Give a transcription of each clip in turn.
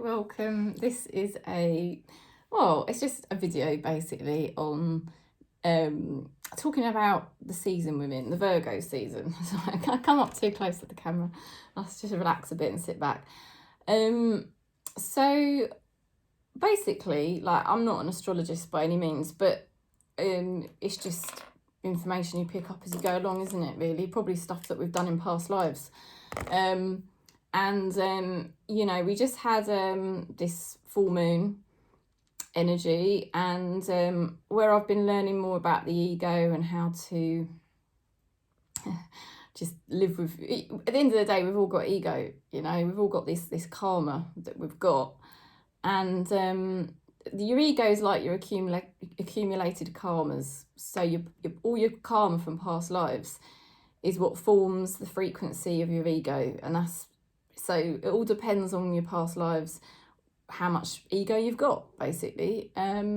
welcome. This is it's just a video basically on talking about the season we're in, the Virgo season. So I can't come up too close to the camera. Let's just relax a bit and sit back. So basically, like, I'm not an astrologist by any means, but it's just information you pick up as you go along, isn't it, really? Probably stuff that we've done in past lives. You know, we just had this full moon energy, and where I've been learning more about the ego and how to just live with, at the end of the day, we've all got ego, you know, we've all got this karma that we've got, and your ego is like your accumulated karmas. So all your karma from past lives is what forms the frequency of your ego, and so it all depends on your past lives, how much ego you've got, basically. Anyway,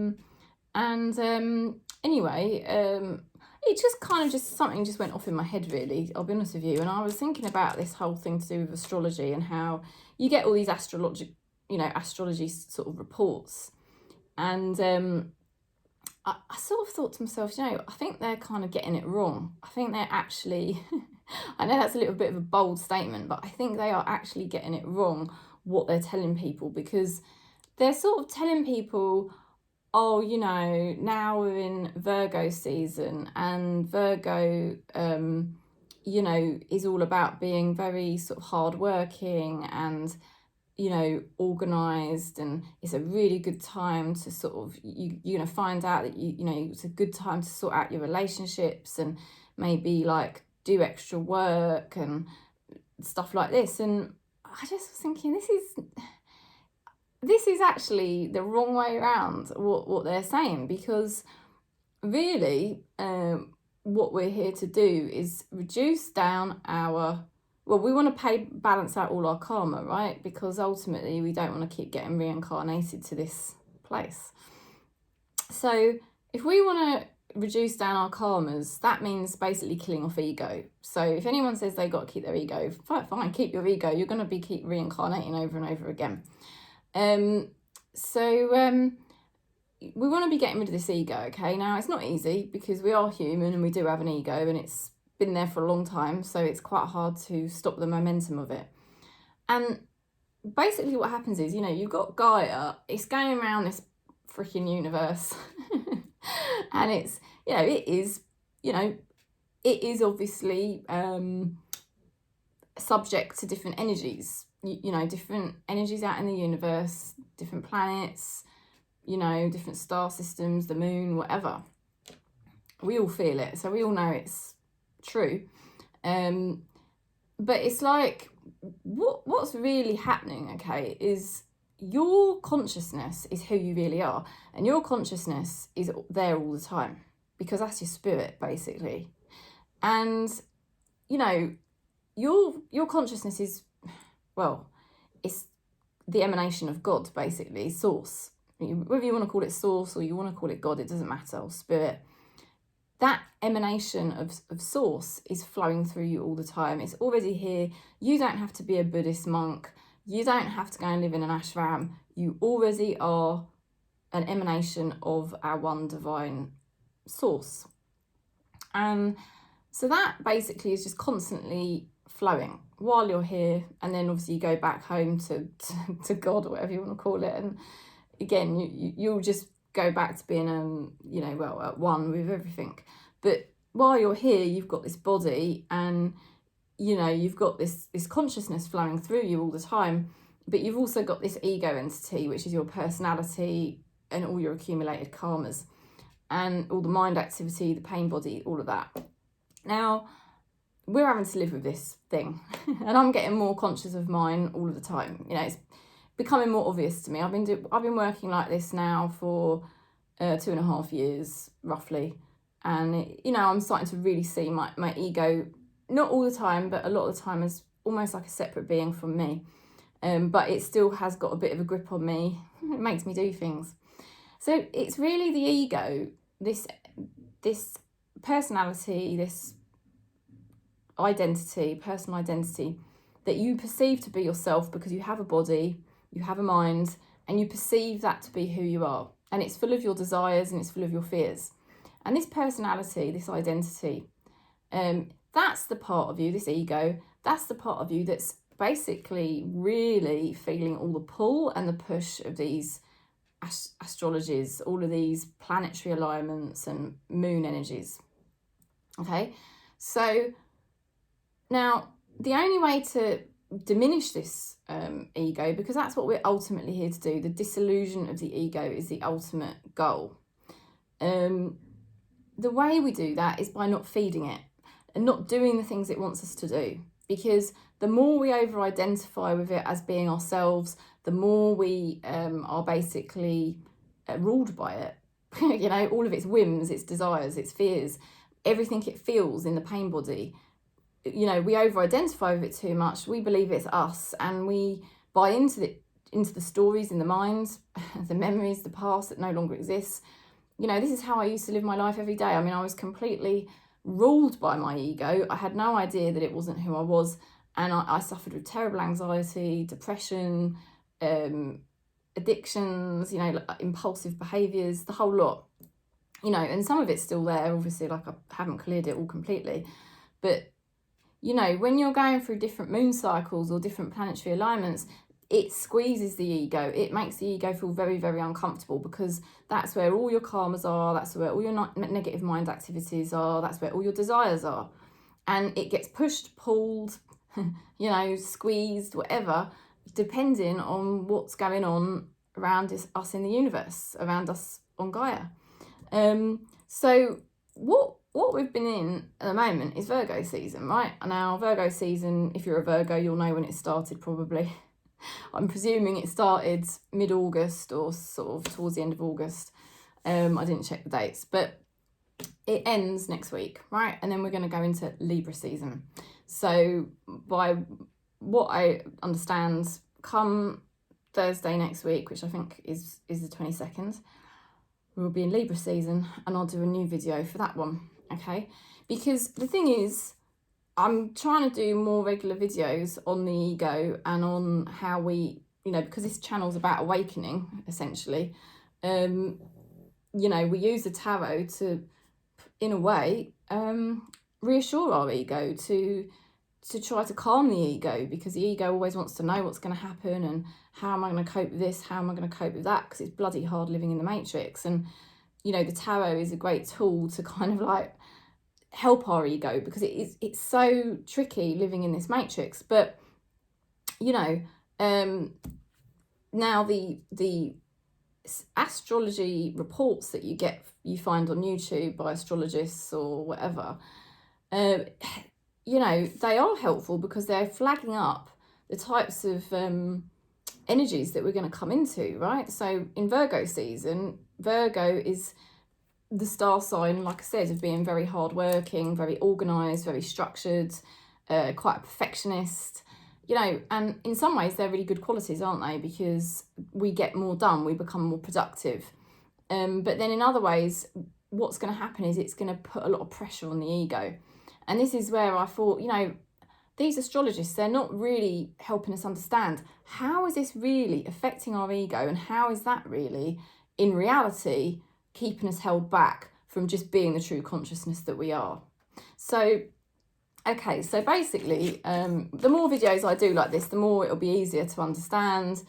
it just kind of something just went off in my head, really, I'll be honest with you. And I was thinking about this whole thing to do with astrology and how you get all these astrology sort of reports. And I sort of thought to myself, you know, I think they're kind of getting it wrong. I think they're actually, I know that's a little bit of a bold statement, but I think they are actually getting it wrong, what they're telling people, because they're sort of telling people, oh, you know, now we're in Virgo season, and Virgo, you know, is all about being very sort of hardworking and, you know, organised, and it's a really good time to sort of, you're going to find out that, you know, it's a good time to sort out your relationships and maybe like do extra work and stuff like this. And I just was thinking, this is actually the wrong way around what they're saying, because really what we're here to do is reduce down we want to balance out all our karma, right? Because ultimately we don't want to keep getting reincarnated to this place. So if we want to reduce down our karmas, that means basically killing off ego. So if anyone says they got to keep their ego, fine, keep your ego. You're going to keep reincarnating over and over again. We want to be getting rid of this ego, okay? Now, it's not easy because we are human and we do have an ego, and it's been there for a long time, so it's quite hard to stop the momentum of it. And basically what happens is, you know, you've got Gaia, it's going around this freaking universe and it's, you know, it is obviously subject to different energies, you know, different energies out in the universe, different planets, you know, different star systems, the moon, whatever. We all feel it, so we all know it's true. But it's like, what's really happening, okay, is your consciousness is who you really are, and your consciousness is there all the time, because that's your spirit, basically. And, you know, your consciousness is, well, it's the emanation of God, basically, source. Whether you want to call it source or you want to call it God, it doesn't matter, or spirit. That emanation of source is flowing through you all the time. It's already here. You don't have to be a Buddhist monk. You don't have to go and live in an ashram. You already are an emanation of our one divine source. And so that basically is just constantly flowing while you're here. And then obviously you go back home to God, or whatever you want to call it. And again, you'll just go back to being you know, well, at one with everything. But while you're here, you've got this body, and, you know, you've got this consciousness flowing through you all the time, but you've also got this ego entity, which is your personality and all your accumulated karmas and all the mind activity, the pain body, all of that. Now, we're having to live with this thing and I'm getting more conscious of mine all of the time. You know, it's becoming more obvious to me. I've been working like this now for 2.5 years, roughly. And, you know, I'm starting to really see my ego, not all the time, but a lot of the time, as almost like a separate being from me. But it still has got a bit of a grip on me. It makes me do things. So it's really the ego, this personality, this identity, personal identity, that you perceive to be yourself because you have a body, you have a mind, and you perceive that to be who you are. And it's full of your desires and it's full of your fears. And this personality, this identity, that's the part of you, this ego, that's the part of you that's basically really feeling all the pull and the push of these astrologies, all of these planetary alignments and moon energies. Okay, so now the only way to diminish this ego, because that's what we're ultimately here to do, the disillusion of the ego is the ultimate goal. The way we do that is by not feeding it and not doing the things it wants us to do, because the more we over-identify with it as being ourselves, the more we are basically ruled by it. You know, all of its whims, its desires, its fears, everything it feels in the pain body. You know, we over-identify with it too much. We believe it's us, and we buy into the stories in the mind, the memories, the past that no longer exists. You know, this is how I used to live my life every day. I mean, I was completely ruled by my ego. I had no idea that it wasn't who I was, and I suffered with terrible anxiety, depression, addictions, you know, like impulsive behaviours, the whole lot. You know, and some of it's still there, obviously, like I haven't cleared it all completely. But, you know, when you're going through different moon cycles or different planetary alignments, it squeezes the ego. It makes the ego feel very, very uncomfortable, because that's where all your karmas are. That's where all your negative mind activities are. That's where all your desires are. And it gets pushed, pulled, you know, squeezed, whatever, depending on what's going on around us in the universe, around us on Gaia. So what we've been in at the moment is Virgo season, right? Now, Virgo season, if you're a Virgo, you'll know when it started probably. I'm presuming it started mid-August or sort of towards the end of August. I didn't check the dates, but it ends next week, right? And then we're going to go into Libra season. So by what I understand, come Thursday next week, which I think is the 22nd, we'll be in Libra season, and I'll do a new video for that one, okay? Because the thing is, I'm trying to do more regular videos on the ego and on how we, you know, because this channel's about awakening, essentially. You know, we use the tarot to, in a way, reassure our ego, to try to calm the ego, because the ego always wants to know what's going to happen and how am I going to cope with this, how am I going to cope with that, because it's bloody hard living in the matrix. And, you know, the tarot is a great tool to kind of like help our ego, because it's so tricky living in this matrix. But, you know, now the astrology reports that you find on YouTube by astrologists or whatever, you know, they are helpful because they're flagging up the types of energies that we're going to come into, right? So in Virgo season, Virgo is the star sign, like I said, of being very hardworking, very organised, very structured, quite a perfectionist, you know, and in some ways they're really good qualities, aren't they? Because we get more done, we become more productive. But then in other ways, what's going to happen is it's going to put a lot of pressure on the ego. And this is where I thought, you know, these astrologists, they're not really helping us understand how is this really affecting our ego, and how is that really, in reality, keeping us held back from just being the true consciousness that we are. So, okay, so basically, the more videos I do like this, the more it'll be easier to understand,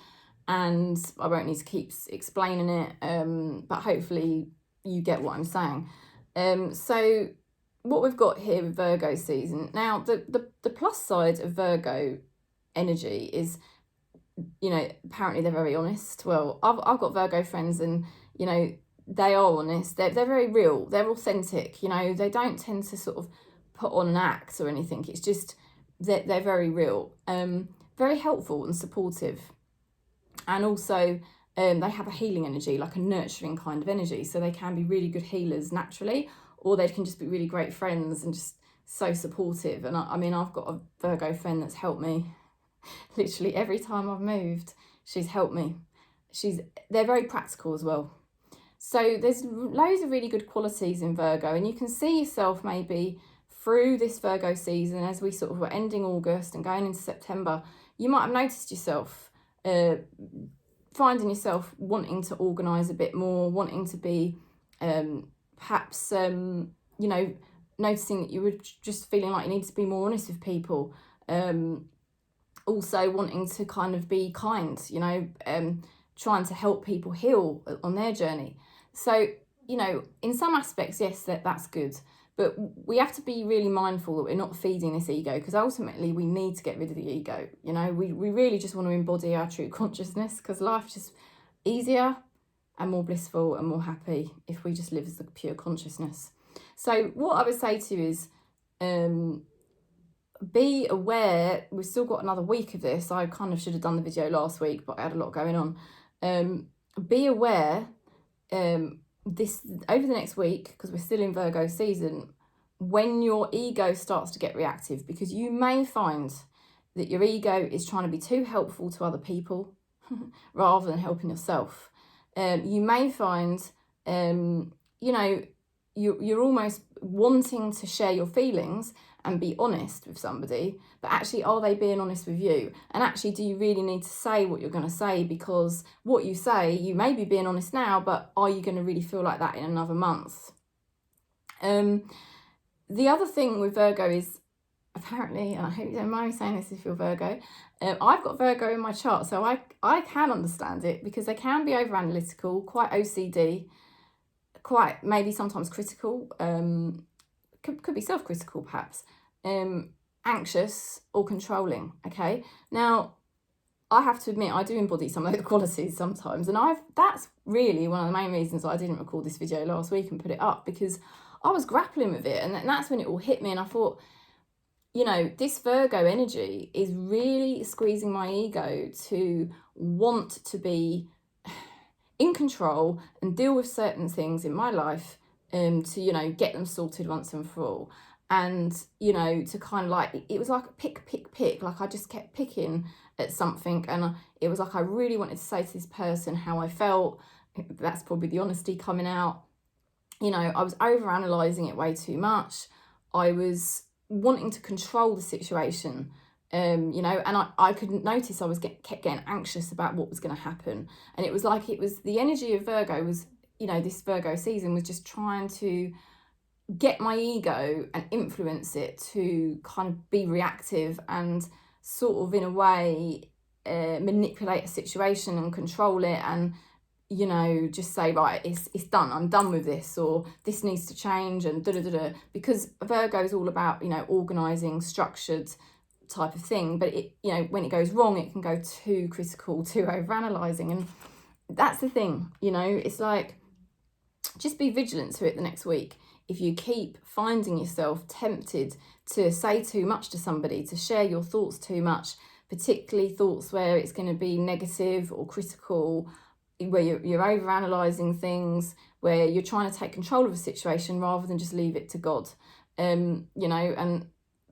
and I won't need to keep explaining it, but hopefully you get what I'm saying. So what we've got here with Virgo season, now the plus side of Virgo energy is, you know, apparently they're very honest. Well, I've got Virgo friends, and, you know, they are honest, they're very real, they're authentic, you know, they don't tend to sort of put on an act or anything. It's just that they're very real, very helpful and supportive, and also they have a healing energy, like a nurturing kind of energy, so they can be really good healers naturally, or they can just be really great friends and just so supportive. And I mean, I've got a Virgo friend that's helped me literally every time I've moved. She's helped me. They're very practical as well. So there's loads of really good qualities in Virgo, and you can see yourself maybe through this Virgo season, as we sort of were ending August and going into September, you might have noticed yourself finding yourself wanting to organise a bit more, wanting to be perhaps, you know, noticing that you were just feeling like you need to be more honest with people. Also wanting to kind of be kind, you know, trying to help people heal on their journey. So, you know, in some aspects, yes, that's good. But we have to be really mindful that we're not feeding this ego, because ultimately we need to get rid of the ego. You know, we really just want to embody our true consciousness, because life's just easier and more blissful and more happy if we just live as the pure consciousness. So what I would say to you is, be aware. We've still got another week of this. I kind of should have done the video last week, but I had a lot going on. Be aware this over the next week, because we're still in Virgo season, when your ego starts to get reactive, because you may find that your ego is trying to be too helpful to other people rather than helping yourself. You may find, you know, you're almost wanting to share your feelings and be honest with somebody, but actually, are they being honest with you? And actually, do you really need to say what you're going to say? Because what you say, you may be being honest now, but are you going to really feel like that in another month? The other thing with Virgo is, apparently, and I hope you don't mind me saying this if you're Virgo, I've got Virgo in my chart, so I can understand it, because they can be over analytical, quite OCD, quite maybe sometimes critical, could be self-critical perhaps, anxious or controlling. Okay, now I have to admit I do embody some of those qualities sometimes, and that's really one of the main reasons I didn't record this video last week and put it up, because I was grappling with it, and that's when it all hit me, and I thought, you know, this Virgo energy is really squeezing my ego to want to be in control and deal with certain things in my life, to, you know, get them sorted once and for all. And, you know, to kind of like, it was like a pick, like I just kept picking at something, and it was like I really wanted to say to this person how I felt. That's probably the honesty coming out. You know, I was overanalyzing it way too much. I was wanting to control the situation, you know, and I couldn't notice I was kept getting anxious about what was going to happen. And it was like, it was the energy of Virgo was, you know, this Virgo season was just trying to get my ego and influence it to kind of be reactive and sort of in a way manipulate a situation and control it, and, you know, just say, right, it's done, I'm done with this, or this needs to change, and because Virgo is all about, you know, organising, structured type of thing, but it, you know, when it goes wrong, it can go too critical, too overanalyzing, and that's the thing, you know, it's like, just be vigilant to it the next week. If you keep finding yourself tempted to say too much to somebody, to share your thoughts too much, particularly thoughts where it's going to be negative or critical, where you're overanalyzing things, where you're trying to take control of a situation rather than just leave it to God, you know, and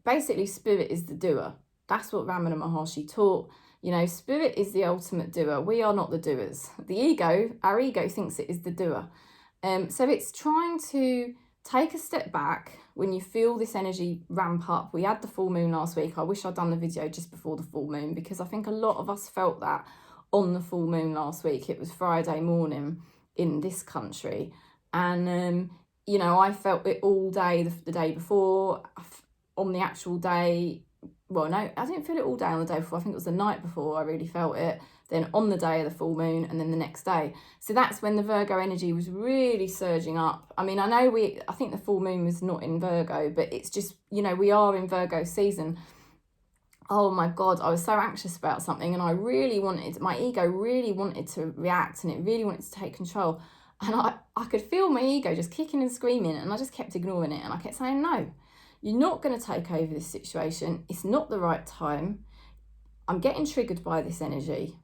basically spirit is the doer. That's what Ramana Maharishi taught. You know, spirit is the ultimate doer. We are not the doers. The ego, our ego thinks it is the doer. So it's trying to take a step back when you feel this energy ramp up. We had the full moon last week. I wish I'd done the video just before the full moon, because I think a lot of us felt that on the full moon last week. It was Friday morning in this country, and you know, I felt it all day the day before. On the actual day, well, no, I didn't feel it all day on the day before. I think it was the night before I really felt it, then on the day of the full moon, and then the next day. So that's when the Virgo energy was really surging up. I mean, I think the full moon was not in Virgo, but it's just, you know, we are in Virgo season. Oh my God, I was so anxious about something, and my ego really wanted to react, and it really wanted to take control. And I could feel my ego just kicking and screaming, and I just kept ignoring it. And I kept saying, no, you're not going to take over this situation. It's not the right time. I'm getting triggered by this energy.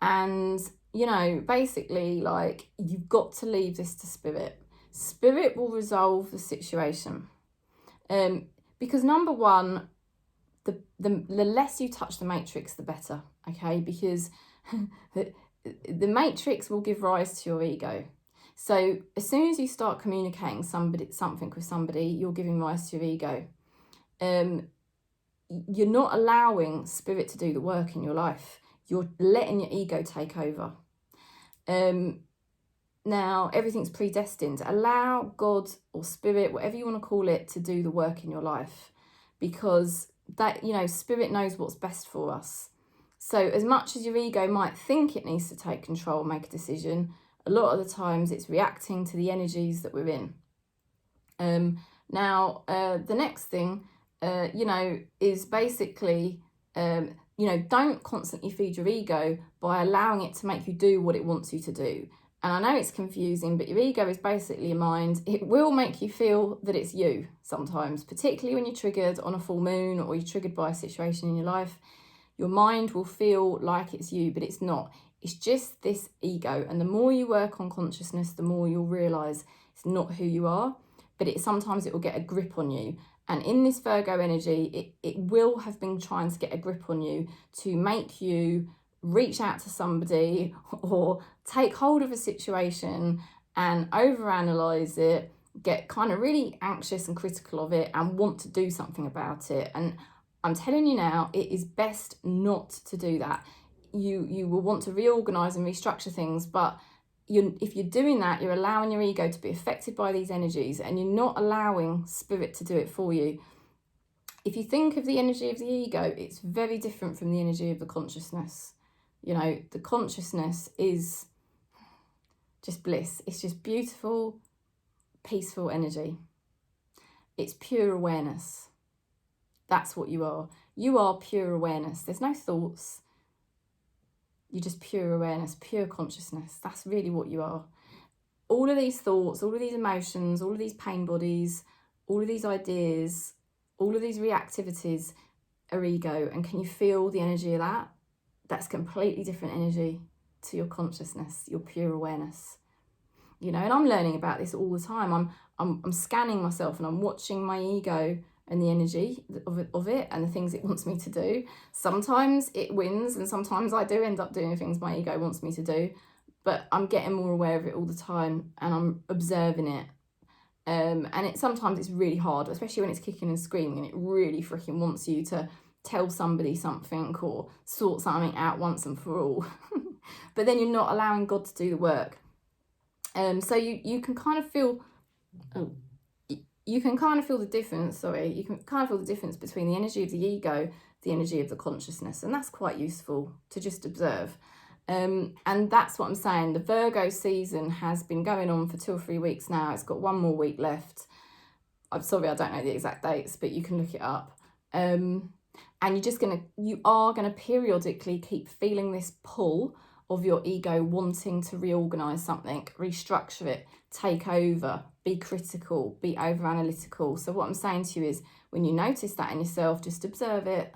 And, you know, basically, like, you've got to leave this to spirit. Spirit will resolve the situation. Because number one, the less you touch the matrix, the better, okay? Because the matrix will give rise to your ego. So as soon as you start communicating something with somebody, you're giving rise to your ego. You're not allowing spirit to do the work in your life. You're letting your ego take over. Now, everything's predestined. Allow God or spirit, whatever you want to call it, to do the work in your life, because that, you know, spirit knows what's best for us. So as much as your ego might think it needs to take control, make a decision, a lot of the times it's reacting to the energies that we're in. Now, the next thing, you know, is basically, you know, don't constantly feed your ego by allowing it to make you do what it wants you to do. And I know it's confusing, but your ego is basically a mind. It will make you feel that it's you sometimes, particularly when you're triggered on a full moon or you're triggered by a situation in your life. Your mind will feel like it's you, but it's not. It's just this ego. And the more you work on consciousness, the more you'll realise it's not who you are, but sometimes it will get a grip on you. And in this Virgo energy, it will have been trying to get a grip on you to make you reach out to somebody or take hold of a situation and overanalyze it, get kind of really anxious and critical of it and want to do something about it. And I'm telling you now, it is best not to do that. You will want to reorganize and restructure things, but if you're doing that, you're allowing your ego to be affected by these energies and you're not allowing spirit to do it for you. If you think of the energy of the ego, it's very different from the energy of the consciousness. You know, the consciousness is just bliss. It's just beautiful, peaceful energy. It's pure awareness. That's what you are. You are pure awareness. There's no thoughts. You're just pure awareness, pure consciousness. That's really what you are. All of these thoughts, all of these emotions, all of these pain bodies, all of these ideas, all of these reactivities are ego. And can you feel the energy of that? That's completely different energy to your consciousness, your pure awareness. You know, and I'm learning about this all the time. I'm scanning myself and I'm watching my ego and the energy of it and the things it wants me to do. Sometimes it wins and sometimes I do end up doing things my ego wants me to do, but I'm getting more aware of it all the time and I'm observing it. And sometimes it's really hard, especially when it's kicking and screaming and it really freaking wants you to tell somebody something or sort something out once and for all. But then you're not allowing God to do the work. So you can kind of feel... You can kind of feel the difference, you can kind of feel the difference between the energy of the ego, the energy of the consciousness, and that's quite useful to just observe. And that's what I'm saying. The Virgo season has been going on for 2 or 3 weeks now. It's got 1 more week left. I'm sorry, I don't know the exact dates, but you can look it up. And you are gonna periodically keep feeling this pull of your ego wanting to reorganize something, restructure it, take over, be critical, be over analytical. So what I'm saying to you is, when you notice that in yourself, just observe it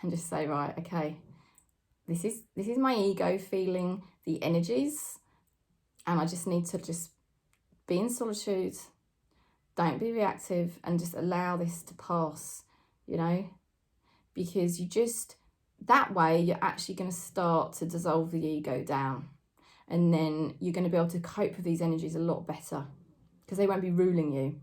and just say, right, okay, this is my ego feeling the energies, and I just need to just be in solitude, don't be reactive, and just allow this to pass, you know, because that way you're actually going to start to dissolve the ego down, and then you're going to be able to cope with these energies a lot better because they won't be ruling you.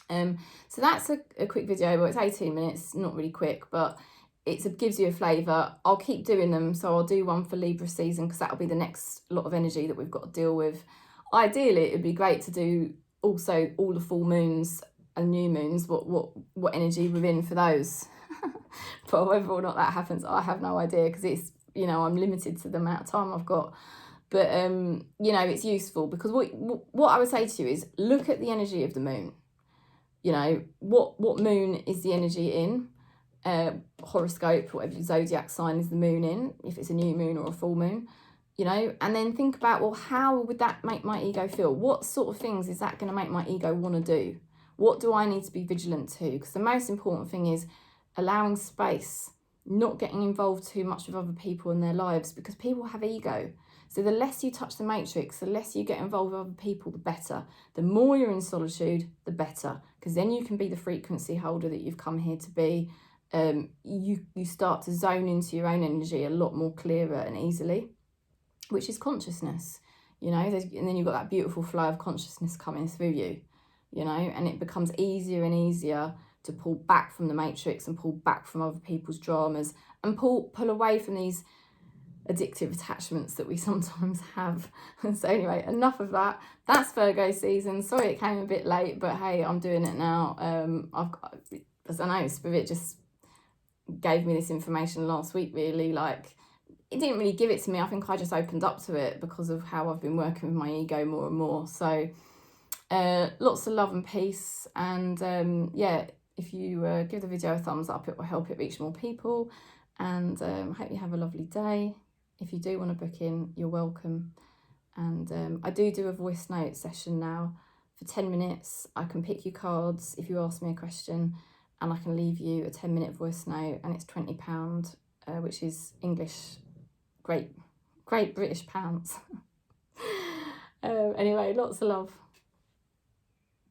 So that's a quick video. Well, it's 18 minutes, not really quick, but it gives you a flavour. I'll keep doing them, so I'll do one for Libra season because that'll be the next lot of energy that we've got to deal with. Ideally, it'd be great to do also all the full moons and new moons, what energy we're in for those. But whether or not that happens, I have no idea, because it's, you know, I'm limited to the amount of time I've got. But you know, it's useful because what I would say to you is, look at the energy of the moon. You know, what moon is the energy in? Horoscope, whatever zodiac sign is the moon in, if it's a new moon or a full moon, you know, and then think about, well, how would that make my ego feel? What sort of things is that going to make my ego want to do? What do I need to be vigilant to? Because the most important thing is allowing space, not getting involved too much with other people in their lives, because people have ego. So the less you touch the matrix, the less you get involved with other people, the better. The more you're in solitude, the better, because then you can be the frequency holder that you've come here to be. You start to zone into your own energy a lot more clearer and easily, which is consciousness, you know, and then you've got that beautiful flow of consciousness coming through you, you know, and it becomes easier and easier to pull back from the matrix and pull back from other people's dramas and pull away from these addictive attachments that we sometimes have. So anyway, enough of that. That's Virgo season. Sorry it came a bit late, but hey, I'm doing it now. I've got, as I know, Spirit just gave me this information last week, really. Like, it didn't really give it to me. I think I just opened up to it because of how I've been working with my ego more and more. So lots of love and peace. And yeah, if you give the video a thumbs up, it will help it reach more people. And I hope you have a lovely day. If you do want to book in, you're welcome. And I do a voice note session now for 10 minutes. I can pick your cards if you ask me a question, and I can leave you a 10-minute voice note, and it's £20, which is English, great British pounds. Anyway, lots of love.